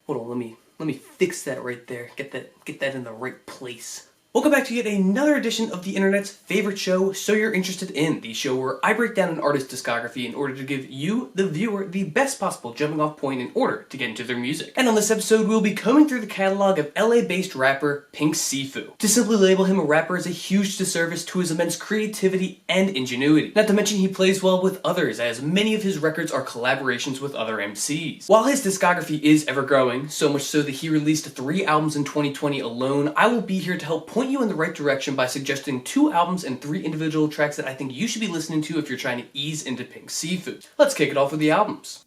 Hold on, let me fix that right there. Get that in the right place. Welcome back to yet another edition of the internet's favorite show, So You're Interested In, the show where I break down an artist's discography in order to give you, the viewer, the best possible jumping off point in order to get into their music. And on this episode, we'll be combing through the catalog of LA-based rapper Pink Siifu. To simply label him a rapper is a huge disservice to his immense creativity and ingenuity. Not to mention he plays well with others, as many of his records are collaborations with other MCs. While his discography is ever growing, so much so that he released 3 albums in 2020 alone, I will be here to help point you in the right direction by suggesting 2 albums and 3 individual tracks that I think you should be listening to if you're trying to ease into Pink Siifu. Let's kick it off with the albums.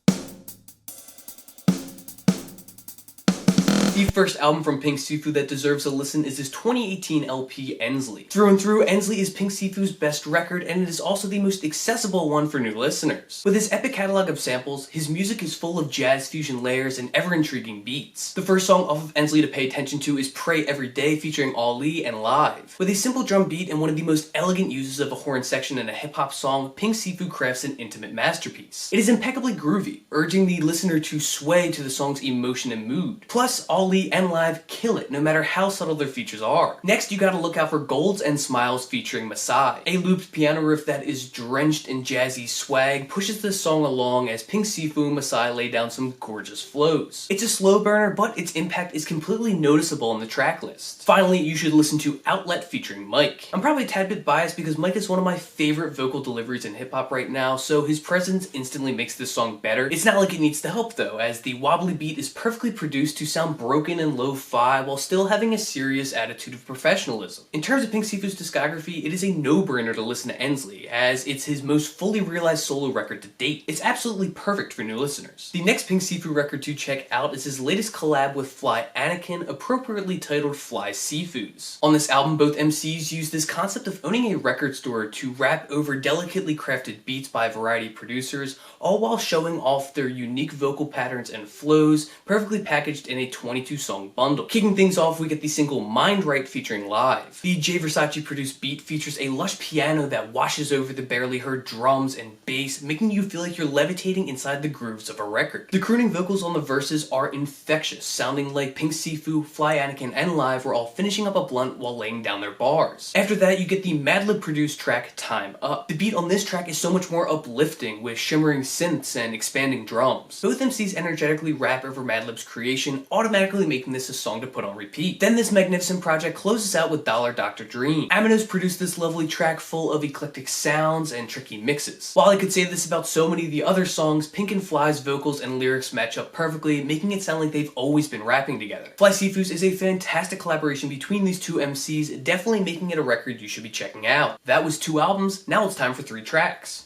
The first album from Pink Siifu that deserves a listen is his 2018 LP, Ensley. Through and through, Ensley is Pink Siifu's best record, and it is also the most accessible one for new listeners. With his epic catalog of samples, his music is full of jazz fusion layers and ever-intriguing beats. The first song off of Ensley to pay attention to is Pray Every Day featuring Ali and Live. With a simple drum beat and one of the most elegant uses of a horn section in a hip-hop song, Pink Siifu crafts an intimate masterpiece. It is impeccably groovy, urging the listener to sway to the song's emotion and mood. Plus, Ali and Live kill it, no matter how subtle their features are. Next, you gotta look out for Golds and Smiles featuring SYII. A looped piano riff that is drenched in jazzy swag pushes this song along as Pink Siifu and SYII lay down some gorgeous flows. It's a slow burner, but its impact is completely noticeable in the track list. Finally, you should listen to Outlet featuring Mike. I'm probably a tad bit biased because Mike is one of my favorite vocal deliveries in hip-hop right now, so his presence instantly makes this song better. It's not like it needs the help though, as the wobbly beat is perfectly produced to sound broken and lo-fi while still having a serious attitude of professionalism. In terms of Pink Siifu's discography, it is a no-brainer to listen to Ensley, as it's his most fully realized solo record to date. It's absolutely perfect for new listeners. The next Pink Siifu record to check out is his latest collab with Flysiifu, appropriately titled Flysiifu's. On this album, both MCs use this concept of owning a record store to rap over delicately crafted beats by a variety of producers, all while showing off their unique vocal patterns and flows, perfectly packaged in a 22-song bundle. Kicking things off, we get the single Mind Right featuring Live. The J Versace produced beat features a lush piano that washes over the barely heard drums and bass, making you feel like you're levitating inside the grooves of a record. The crooning vocals on the verses are infectious, sounding like Pink Siifu, Flysiifu, and Live were all finishing up a blunt while laying down their bars. After that, you get the Madlib produced track Time Up. The beat on this track is so much more uplifting, with shimmering synths and expanding drums. Both MCs energetically rap over Madlib's creation, automatically making this a song to put on repeat. Then this magnificent project closes out with Dr. Dream. Aminos produced this lovely track full of eclectic sounds and tricky mixes. While I could say this about so many of the other songs, Pink and Fly's vocals and lyrics match up perfectly, making it sound like they've always been rapping together. Flysiifu's is a fantastic collaboration between these two MCs, definitely making it a record you should be checking out. That was 2 albums, now it's time for 3 tracks.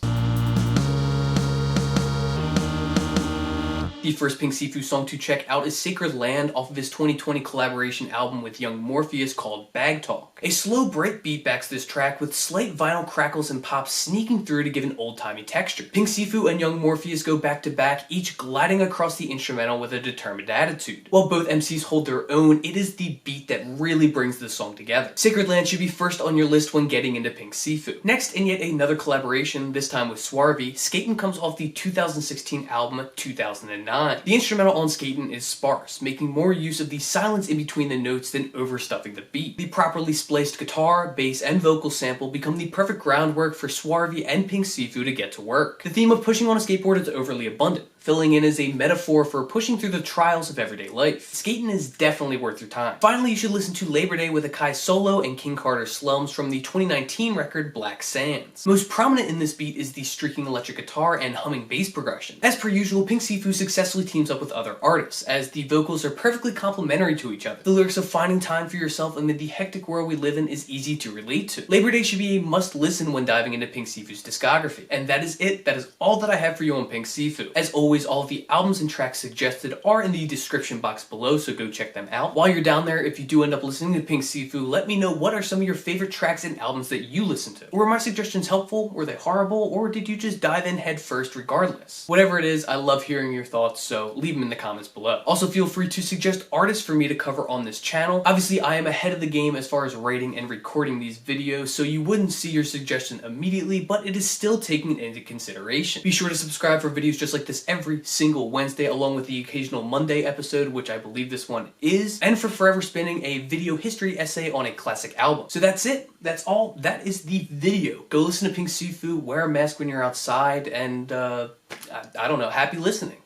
The first Pink Siifu song to check out is Sacred Land off of his 2020 collaboration album with Young Morpheus called Bag Talk. A slow bright beat backs this track with slight vinyl crackles and pops sneaking through to give an old-timey texture. Pink Siifu and Young Morpheus go back to back, each gliding across the instrumental with a determined attitude. While both MCs hold their own, it is the beat that really brings this song together. Sacred Land should be first on your list when getting into Pink Siifu. Next, in yet another collaboration, this time with SYII, Skatin' comes off the 2016 album 2009. The instrumental on Skatin' is sparse, making more use of the silence in between the notes than overstuffing the beat. The properly spliced guitar, bass, and vocal sample become the perfect groundwork for SYII and Pink Siifu to get to work. The theme of pushing on a skateboard is overly abundant, filling in as a metaphor for pushing through the trials of everyday life. Skatin' is definitely worth your time. Finally, you should listen to Labor Day with Akai Solo and King Carter Slums from the 2019 record Black Sands. Most prominent in this beat is the streaking electric guitar and humming bass progression. As per usual, Pink Siifu successfully teams up with other artists, as the vocals are perfectly complementary to each other. The lyrics of finding time for yourself amid the hectic world we live in is easy to relate to. Labor Day should be a must-listen when diving into Pink Siifu's discography. And that is it. That is all that I have for you on Pink Siifu. As always, all of the albums and tracks suggested are in the description box below, so go check them out. While you're down there, if you do end up listening to Pink Siifu, let me know what are some of your favorite tracks and albums that you listen to. Were my suggestions helpful? Were they horrible? Or did you just dive in head first regardless? Whatever it is, I love hearing your thoughts, so leave them in the comments below. Also, feel free to suggest artists for me to cover on this channel. Obviously, I am ahead of the game as far as writing and recording these videos, so you wouldn't see your suggestion immediately, but it is still taken into consideration. Be sure to subscribe for videos just like this every every single Wednesday, along with the occasional Monday episode, which I believe this one is, and for Forever Spinning, a video history essay on a classic album. So that's it. That's all. That is the video. Go listen to Pink Siifu, wear a mask when you're outside, and I don't know, happy listening.